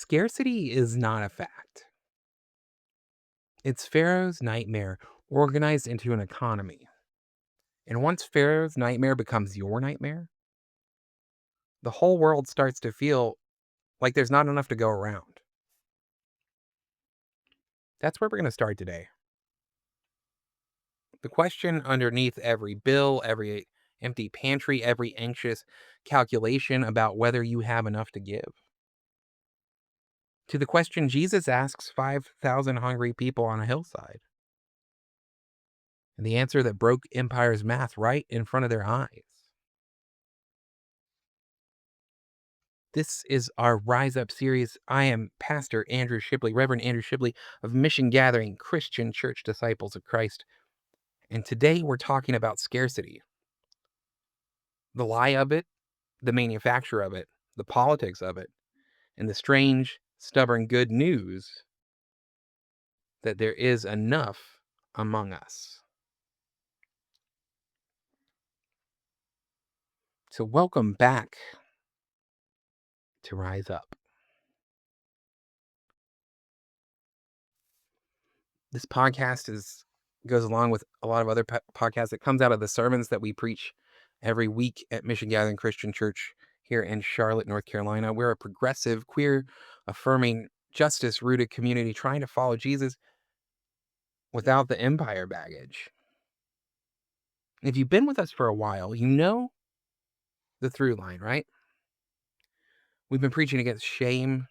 Scarcity is not a fact. It's Pharaoh's nightmare organized into an economy. And once Pharaoh's nightmare becomes your nightmare, the whole world starts to feel like there's not enough to go around. That's where we're going to start today. The question underneath every bill, every empty pantry, every anxious calculation about whether you have enough to give. To the question Jesus asks 5,000 hungry people on a hillside. And the answer that broke empire's math right in front of their eyes. This is our Rise Up series. I am Pastor Andrew Shipley, Reverend Andrew Shipley of Mission Gathering Christian Church Disciples of Christ. And today we're talking about scarcity, the lie of it, the manufacture of it, the politics of it, and the strange, stubborn good news that there is enough among us. So welcome back to Rise Up. This podcast goes along with a lot of other podcasts. It comes out of the sermons that we preach every week at Mission Gathering Christian Church here in Charlotte, North Carolina. We're a progressive, queer, affirming, justice-rooted community trying to follow Jesus without the empire baggage. If you've been with us for a while, you know the through line, right? We've been preaching against shame,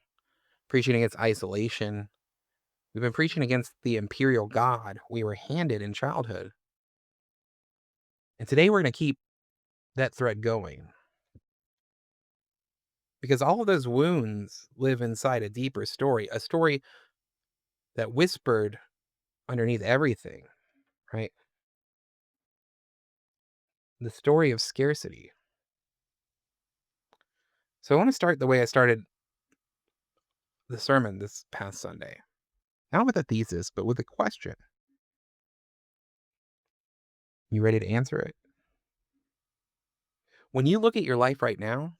preaching against isolation. We've been preaching against the imperial God we were handed in childhood. And today we're going to keep that thread going. Because all of those wounds live inside a deeper story, a story that whispered underneath everything, right? The story of scarcity. So I want to start the way I started the sermon this past Sunday. Not with a thesis, but with a question. You ready to answer it? When you look at your life right now,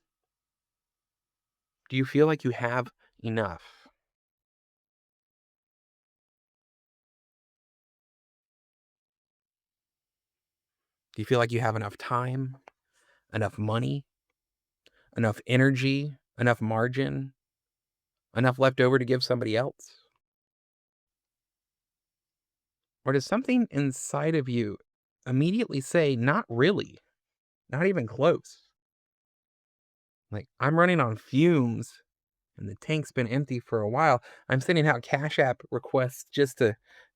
do you feel like you have enough? Do you feel like you have enough time, enough money, enough energy, enough margin, enough left over to give somebody else? Or does something inside of you immediately say, not really, not even close? Like, I'm running on fumes and the tank's been empty for a while. I'm sending out Cash App requests just to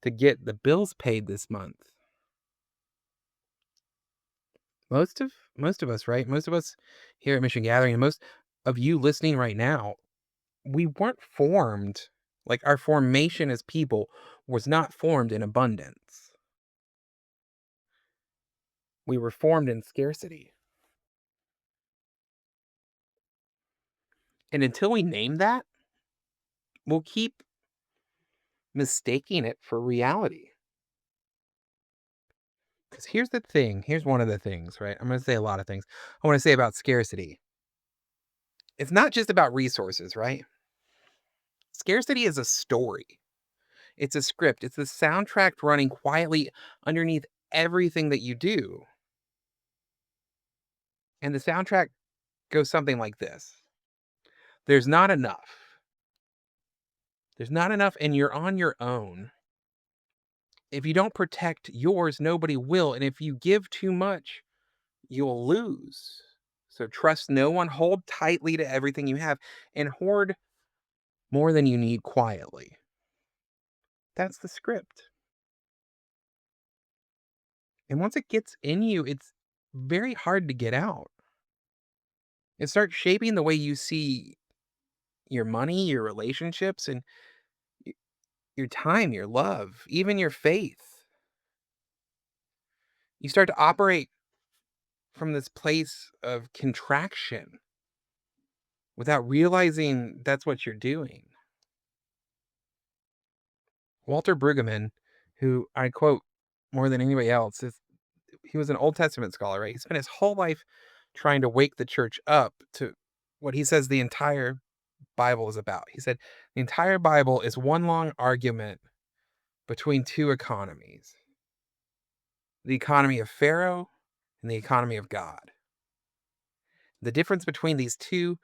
get the bills paid this month. Most of us, right? Most of us here at Mission Gathering, and most of you listening right now, we weren't formed, like our formation as people was not formed in abundance. We were formed in scarcity. And until we name that, we'll keep mistaking it for reality. Because here's the thing. Here's one of the things, right? I'm going to say a lot of things. I want to say about scarcity. It's not just about resources, right? Scarcity is a story. It's a script. It's the soundtrack running quietly underneath everything that you do. And the soundtrack goes something like this. There's not enough. There's not enough, and you're on your own. If you don't protect yours, nobody will. And if you give too much, you'll lose. So trust no one, hold tightly to everything you have, and hoard more than you need quietly. That's the script. And once it gets in you, it's very hard to get out. It starts shaping the way you see your money, your relationships, and y- your time, your love, even your faith. You start to operate from this place of contraction without realizing that's what you're doing. Walter Brueggemann, who I quote more than anybody else, he was an Old Testament scholar, right? He spent his whole life trying to wake the church up to what he says the entire Bible is about. He said, the entire Bible is one long argument between two economies, the economy of Pharaoh and the economy of God. The difference between these two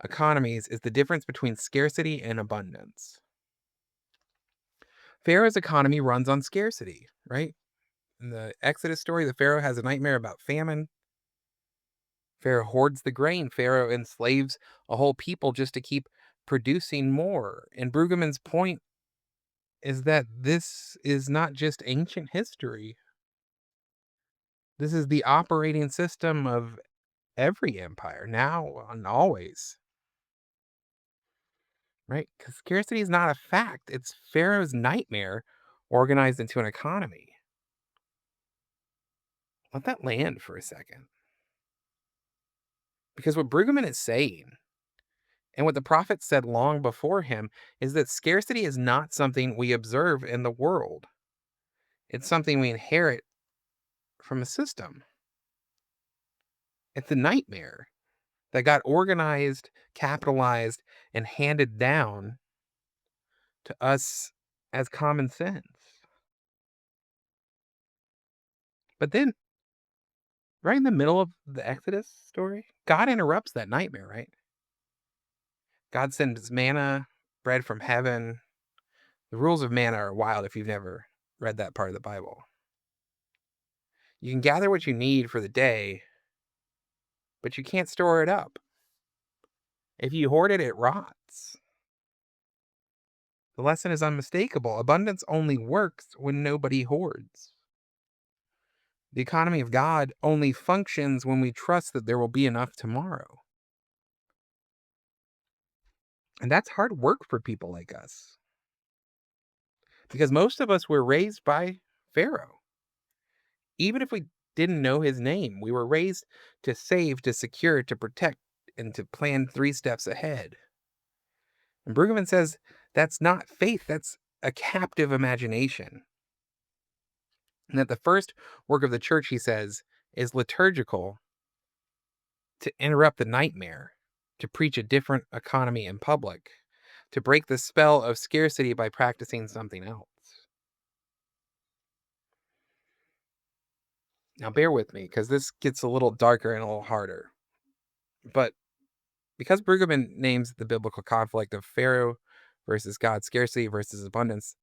economies is the difference between scarcity and abundance. Pharaoh's economy runs on scarcity, right? In the Exodus story, the Pharaoh has a nightmare about famine. Pharaoh hoards the grain. Pharaoh enslaves a whole people just to keep producing more. And Brueggemann's point is that this is not just ancient history. This is the operating system of every empire, now and always, right? Because scarcity is not a fact. It's Pharaoh's nightmare organized into an economy. Let that land for a second. Because what Brueggemann is saying, and what the prophet said long before him, is that scarcity is not something we observe in the world. It's something we inherit from a system. It's a nightmare that got organized, capitalized, and handed down to us as common sense. But then, right in the middle of the Exodus story, God interrupts that nightmare, right? God sends manna, bread from heaven. The rules of manna are wild if you've never read that part of the Bible. You can gather what you need for the day, but you can't store it up. If you hoard it, it rots. The lesson is unmistakable. Abundance only works when nobody hoards. The economy of God only functions when we trust that there will be enough tomorrow. And that's hard work for people like us. Because most of us were raised by Pharaoh. Even if we didn't know his name, we were raised to save, to secure, to protect, and to plan 3 steps ahead. And Brueggemann says that's not faith, that's a captive imagination. And that the first work of the church, he says, is liturgical, to interrupt the nightmare, to preach a different economy in public, to break the spell of scarcity by practicing something else. Now, bear with me, because this gets a little darker and a little harder. But because Brueggemann names the biblical conflict of Pharaoh versus God, scarcity versus abundance,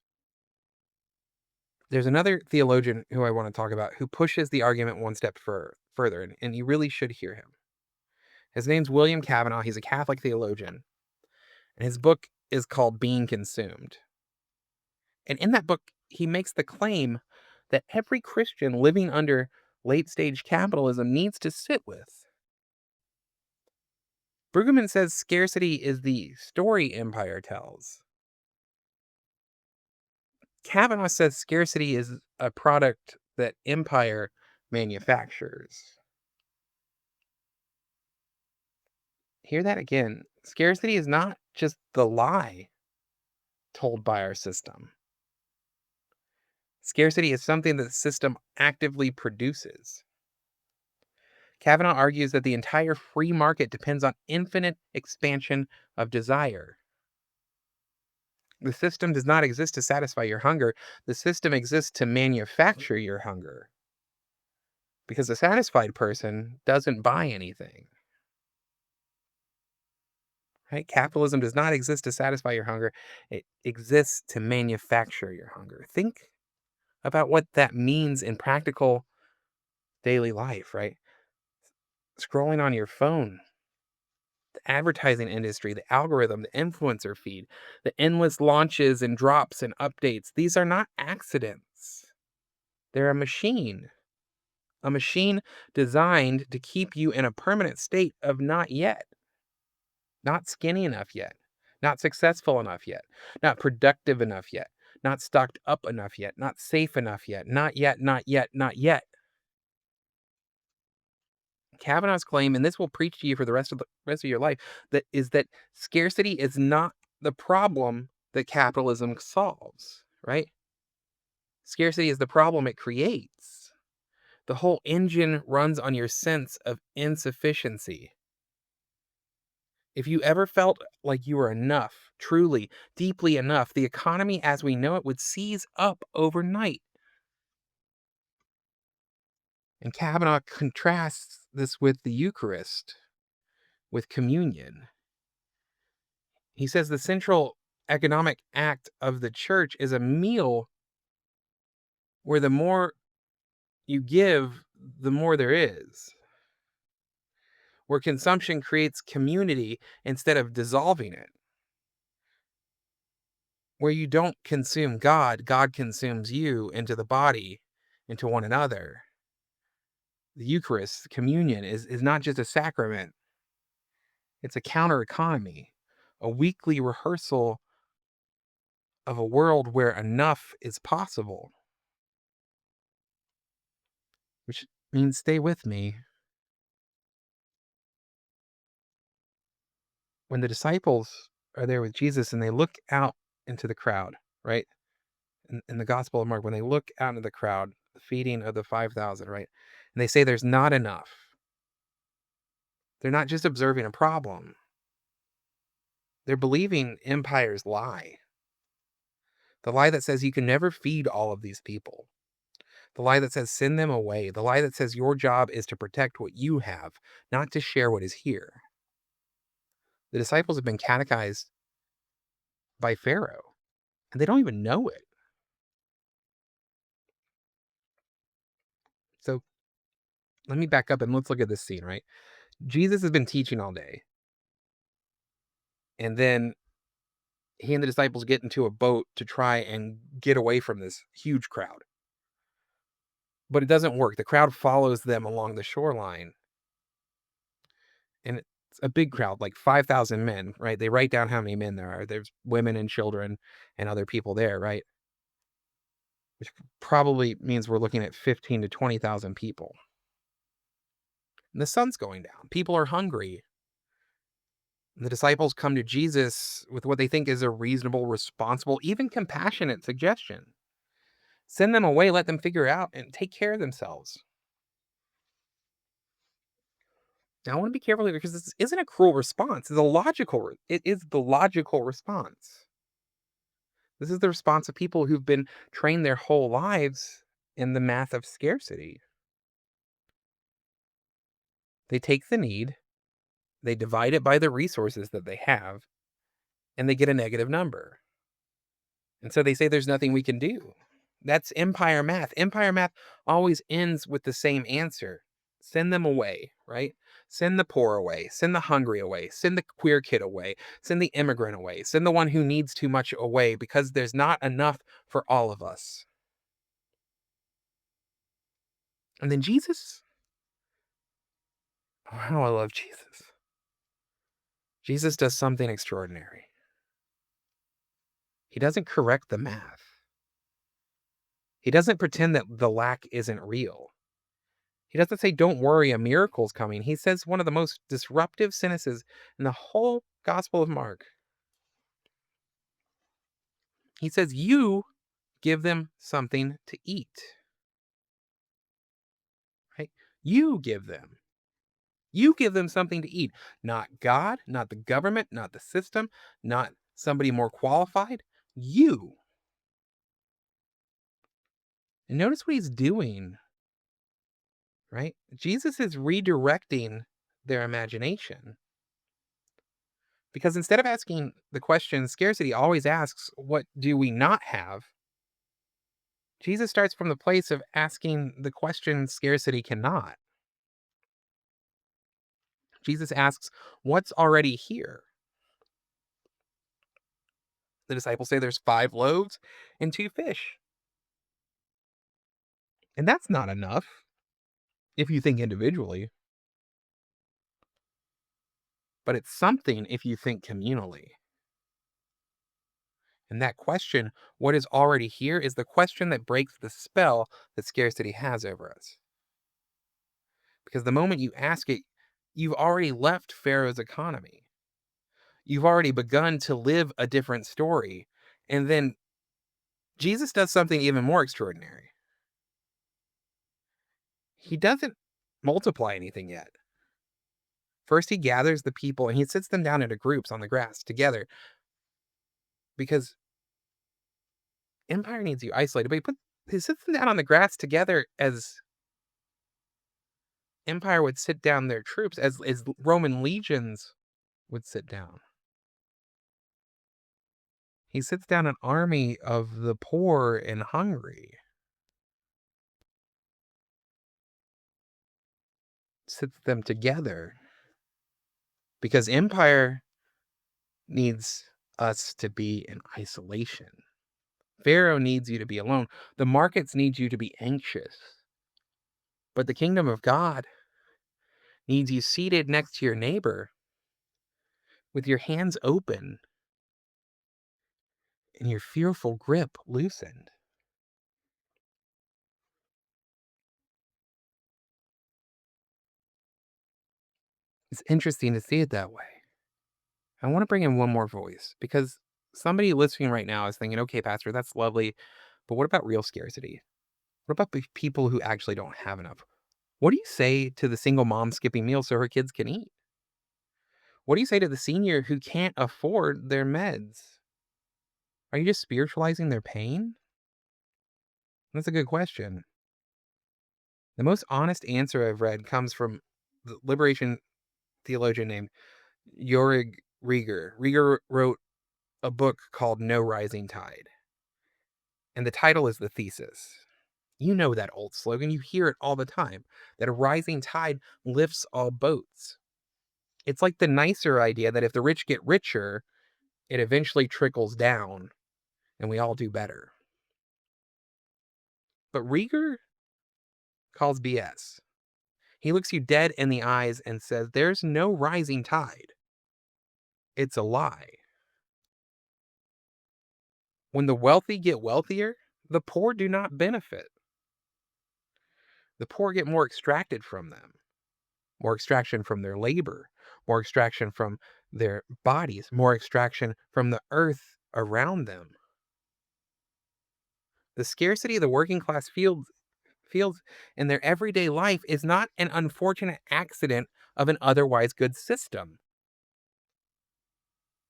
there's another theologian who I want to talk about who pushes the argument one step further, and you really should hear him. His name's William Cavanaugh. He's a Catholic theologian, and his book is called Being Consumed. And in that book, he makes the claim that every Christian living under late stage capitalism needs to sit with. Brueggemann says scarcity is the story empire tells. Kavanaugh says scarcity is a product that empire manufactures. Hear that again. Scarcity is not just the lie told by our system. Scarcity is something that the system actively produces. Kavanaugh argues that the entire free market depends on infinite expansion of desire. The system does not exist to satisfy your hunger. The system exists to manufacture your hunger. Because a satisfied person doesn't buy anything. Right? Capitalism does not exist to satisfy your hunger. It exists to manufacture your hunger. Think about what that means in practical daily life, right? Scrolling on your phone, the advertising industry, the algorithm, the influencer feed, the endless launches and drops and updates. These are not accidents. They're a machine designed to keep you in a permanent state of not yet, not skinny enough yet, not successful enough yet, not productive enough yet, not stocked up enough yet, not safe enough yet, not yet, not yet, not yet. Kavanaugh's claim, and this will preach to you for the rest of your life, that scarcity is not the problem that capitalism solves, right? Scarcity is the problem it creates. The whole engine runs on your sense of insufficiency. If you ever felt like you were enough, truly, deeply enough, the economy as we know it would seize up overnight. And Kavanaugh contrasts this with the Eucharist, with communion. He says the central economic act of the church is a meal where the more you give, the more there is, where consumption creates community instead of dissolving it, where you don't consume God, God consumes you into the body, into one another. The Eucharist, communion, is not just a sacrament, it's a counter economy, a weekly rehearsal of a world where enough is possible, which means stay with me. When the disciples are there with Jesus and they look out into the crowd, right? In the Gospel of Mark, when they look out into the crowd, the feeding of the 5,000, right? And they say there's not enough. They're not just observing a problem, they're believing empire's lie. The lie that says you can never feed all of these people. The lie that says send them away. The lie that says your job is to protect what you have, not to share what is here. The disciples have been catechized by Pharaoh, and they don't even know it. So let me back up and let's look at this scene, right? Jesus has been teaching all day, and then he and the disciples get into a boat to try and get away from this huge crowd. But it doesn't work. The crowd follows them along the shoreline, and it's a big crowd, like 5,000 men, right? They write down how many men there are. There's women and children and other people there, right? Which probably means we're looking at 15 to 20,000 people. And the sun's going down. People are hungry. And the disciples come to Jesus with what they think is a reasonable, responsible, even compassionate suggestion. Send them away, let them figure out and take care of themselves. Now, I want to be careful here because this isn't a cruel response. It is the logical response. This is the response of people who've been trained their whole lives in the math of scarcity. They take the need, they divide it by the resources that they have, and they get a negative number. And so they say there's nothing we can do. That's empire math. Empire math always ends with the same answer. Send them away, right? Send the poor away. Send the hungry away. Send the queer kid away. Send the immigrant away. Send the one who needs too much away because there's not enough for all of us. And then Jesus, oh, how I love Jesus. Jesus does something extraordinary. He doesn't correct the math. He doesn't pretend that the lack isn't real. He doesn't say, don't worry, a miracle's coming. He says one of the most disruptive sentences in the whole Gospel of Mark. He says, you give them something to eat. Right? You give them. You give them something to eat. Not God, not the government, not the system, not somebody more qualified. You. And notice what he's doing, right? Jesus is redirecting their imagination. Because instead of asking the question, scarcity always asks, what do we not have? Jesus starts from the place of asking the question scarcity cannot. Jesus asks, what's already here? The disciples say there's 5 loaves and 2 fish. And that's not enough if you think individually, but it's something if you think communally. And that question, what is already here, is the question that breaks the spell that scarcity has over us. Because the moment you ask it, you've already left Pharaoh's economy. You've already begun to live a different story. And then Jesus does something even more extraordinary. He doesn't multiply anything yet. First, he gathers the people and he sits them down into groups on the grass together because empire needs you isolated. But he sits them down on the grass together as empire would sit down their troops, as Roman legions would sit down. He sits down an army of the poor and hungry, sits them together because empire needs us to be in isolation. Pharaoh needs you to be alone. The markets need you to be anxious. But the kingdom of God needs you seated next to your neighbor with your hands open and your fearful grip loosened. It's interesting to see it that way. I want to bring in one more voice because somebody listening right now is thinking, okay, Pastor, that's lovely. But what about real scarcity? What about the people who actually don't have enough? What do you say to the single mom skipping meals so her kids can eat? What do you say to the senior who can't afford their meds? Are you just spiritualizing their pain? That's a good question. The most honest answer I've read comes from the liberation theologian named Jorig Rieger. Rieger wrote a book called No Rising Tide, and the title is the thesis. You know that old slogan, you hear it all the time, that a rising tide lifts all boats. It's like the nicer idea that if the rich get richer, it eventually trickles down and we all do better. But Rieger calls BS. He looks you dead in the eyes and says, there's no rising tide. It's a lie. When the wealthy get wealthier, the poor do not benefit. The poor get more extracted from them, more extraction from their labor, more extraction from their bodies, more extraction from the earth around them. The scarcity of the working class feels in their everyday life is not an unfortunate accident of an otherwise good system.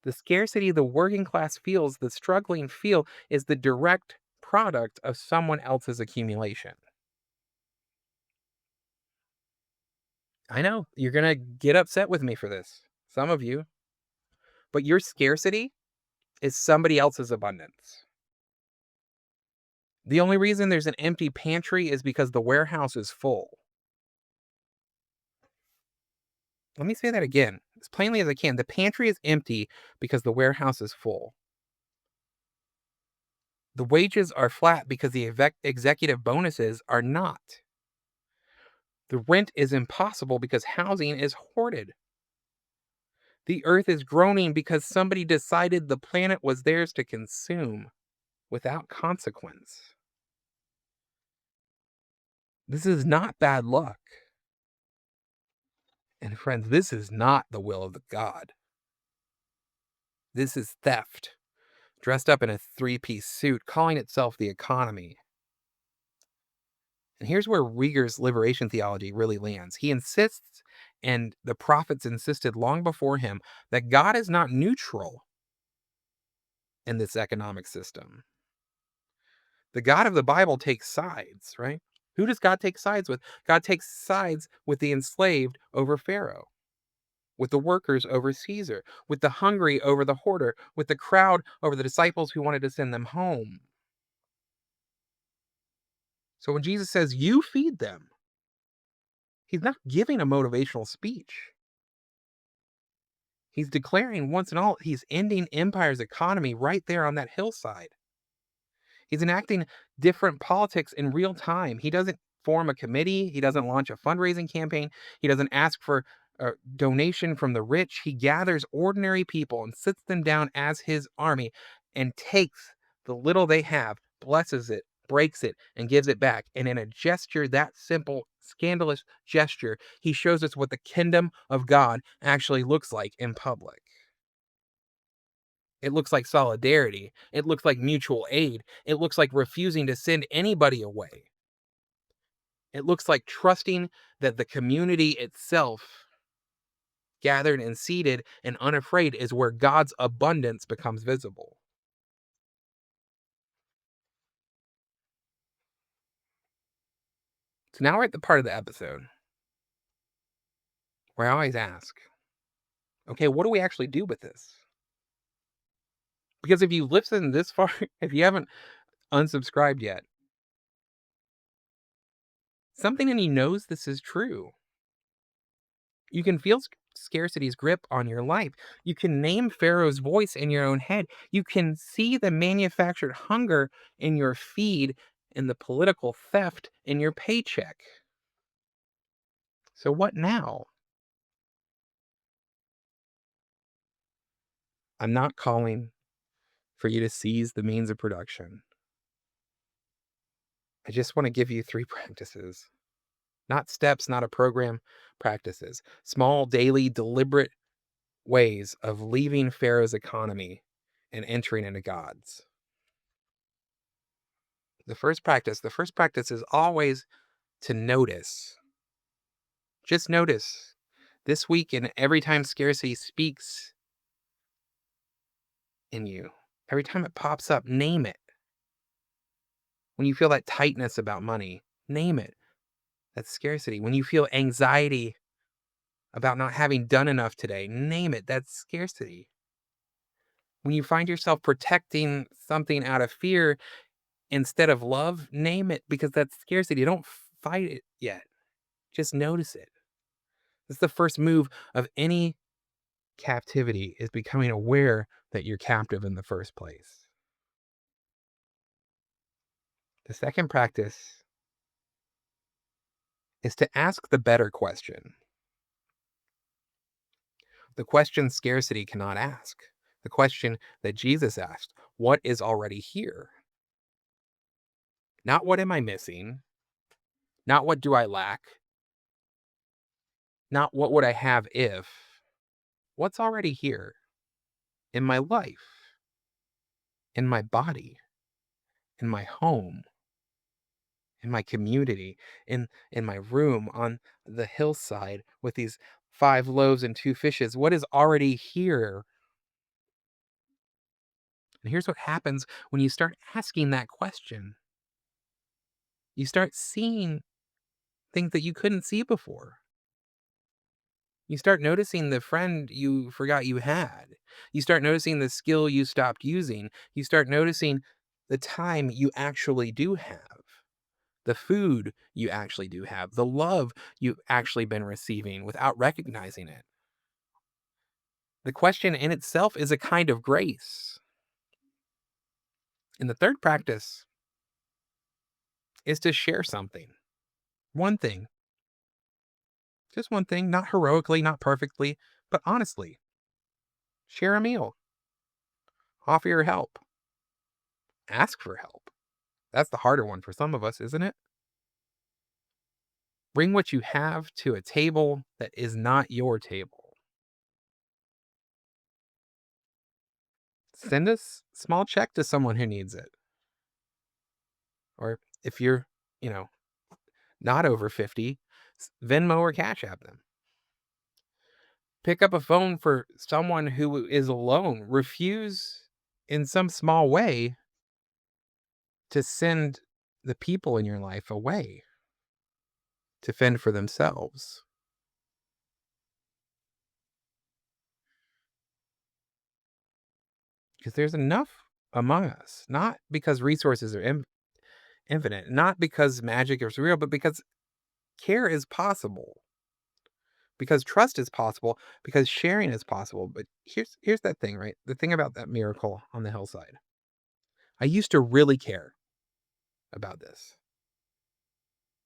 The scarcity the working class feels, the struggling feel, is the direct product of someone else's accumulation. I know you're going to get upset with me for this, some of you, but your scarcity is somebody else's abundance. The only reason there's an empty pantry is because the warehouse is full. Let me say that again, as plainly as I can. The pantry is empty because the warehouse is full. The wages are flat because the executive bonuses are not. The rent is impossible because housing is hoarded. The earth is groaning because somebody decided the planet was theirs to consume without consequence. This is not bad luck. And friends, this is not the will of the God. This is theft, dressed up in a three-piece suit, calling itself the economy. And here's where Rieger's liberation theology really lands. He insists, and the prophets insisted long before him, that God is not neutral in this economic system. The God of the Bible takes sides, right? Who does God take sides with? God takes sides with the enslaved over Pharaoh, with the workers over Caesar, with the hungry over the hoarder, with the crowd over the disciples who wanted to send them home. So when Jesus says, you feed them, he's not giving a motivational speech. He's declaring once and all, he's ending empire's economy right there on that hillside. He's enacting different politics in real time. He doesn't form a committee. He doesn't launch a fundraising campaign. He doesn't ask for a donation from the rich. He gathers ordinary people and sits them down as his army and takes the little they have, blesses it, breaks it, and gives it back. And in a gesture that simple, scandalous gesture, he shows us what the kingdom of God actually looks like in public. It looks like solidarity. It looks like mutual aid. It looks like refusing to send anybody away. It looks like trusting that the community itself gathered and seated and unafraid is where God's abundance becomes visible. So now we're at the part of the episode where I always ask, okay, what do we actually do with this? Because if you listened this far, if you haven't unsubscribed yet, something in you knows this is true. You can feel scarcity's grip on your life. You can name Pharaoh's voice in your own head. You can see the manufactured hunger in your feed and the political theft in your paycheck. So what now? I'm not calling for you to seize the means of production. I just want to give you three practices, not steps, not a program, practices. Small, daily, deliberate ways of leaving Pharaoh's economy and entering into God's. The first practice is always to notice. Just notice. This week and every time scarcity speaks in you, every time it pops up, name it. When you feel that tightness about money, name it. That's scarcity. When you feel anxiety about not having done enough today, name it. That's scarcity. When you find yourself protecting something out of fear instead of love, name it because that's scarcity. Don't fight it yet. Just notice it. That's the first move of any captivity, is becoming aware that you're captive in the first place. The second practice is to ask the better question. The question scarcity cannot ask. The question that Jesus asked, what is already here? Not what am I missing? Not what do I lack? Not what would I have if? What's already here in my life, in my body, in my home, in my community, in my room on the hillside with these 5 loaves and 2 fishes? What is already here? And here's what happens when you start asking that question. You start seeing things that you couldn't see before. You start noticing the friend you forgot you had. You start noticing the skill you stopped using. You start noticing the time you actually do have, the food you actually do have, the love you've actually been receiving without recognizing it. The question in itself is a kind of grace. And the third practice is to share something. One thing. Just one thing, not heroically, not perfectly, but honestly. Share a meal. Offer your help. Ask for help. That's the harder one for some of us, isn't it? Bring what you have to a table that is not your table. Send a small check to someone who needs it. Or if you're, you know, not over 50, Venmo or Cash App them. Pick up a phone for someone who is alone. Refuse in some small way to send the people in your life away to fend for themselves. Because there's enough among us, not because resources are infinite, not because magic is real, but because care is possible, because trust is possible, because sharing is possible. But here's that thing, right? The thing about that miracle on the hillside. I used to really care about this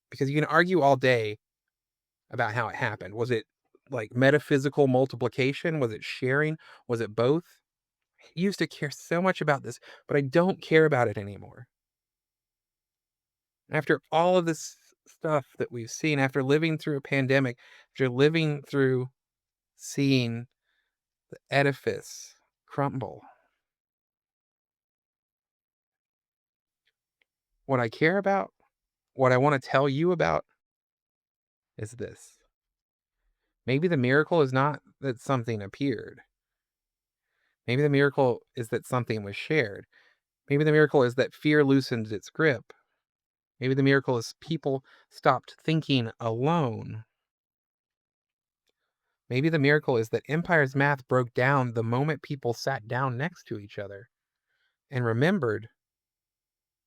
because you can argue all day about how it happened. Was it like metaphysical multiplication? Was it sharing? Was it both? I used to care so much about this, but I don't care about it anymore. After all of this stuff that we've seen, after living through a pandemic, after living through seeing the edifice crumble, what I care about, what I want to tell you about is this. Maybe the miracle is not that something appeared. Maybe the miracle is that something was shared. Maybe the miracle is that fear loosened its grip. Maybe the miracle is people stopped thinking alone. Maybe the miracle is that empire's math broke down the moment people sat down next to each other and remembered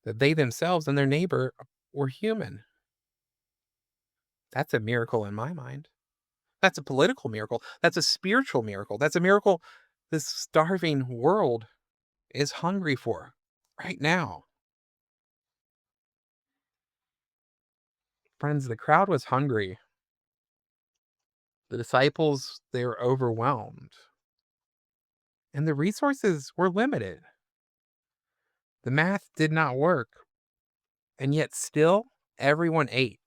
that they themselves and their neighbor were human. That's a miracle in my mind. That's a political miracle. That's a spiritual miracle. That's a miracle this starving world is hungry for right now. Friends, the crowd was hungry. The disciples, they were overwhelmed. And the resources were limited. The math did not work. And yet still, everyone ate.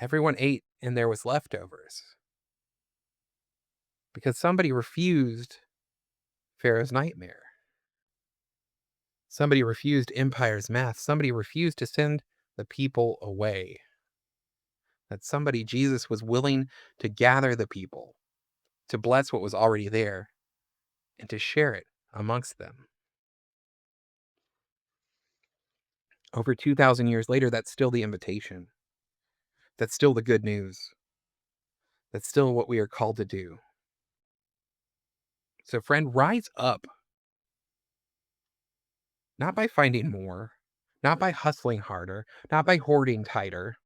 Everyone ate and there was leftovers. Because somebody refused Pharaoh's nightmare. Somebody refused empire's math. Somebody refused to send the people away. That somebody, Jesus, was willing to gather the people, to bless what was already there, and to share it amongst them. Over 2,000 years later, that's still the invitation. That's still the good news. That's still what we are called to do. So, friend, rise up. Not by finding more, not by hustling harder, not by hoarding tighter,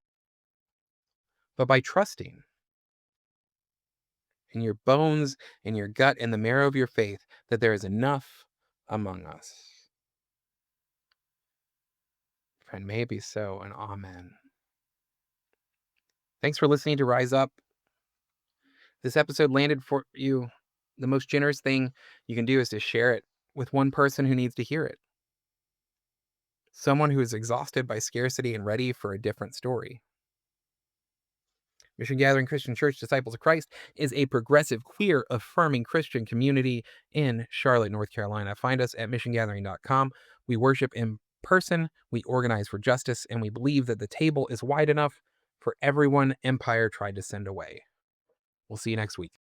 but by trusting in your bones, in your gut, in the marrow of your faith that there is enough among us. Friend, may it be so, and amen. Thanks for listening to Rise Up. This episode landed for you. The most generous thing you can do is to share it with one person who needs to hear it. Someone who is exhausted by scarcity and ready for a different story. Mission Gathering Christian Church Disciples of Christ is a progressive, queer, affirming Christian community in Charlotte, North Carolina. Find us at missiongathering.com. We worship in person, we organize for justice, and we believe that the table is wide enough for everyone Empire tried to send away. We'll see you next week.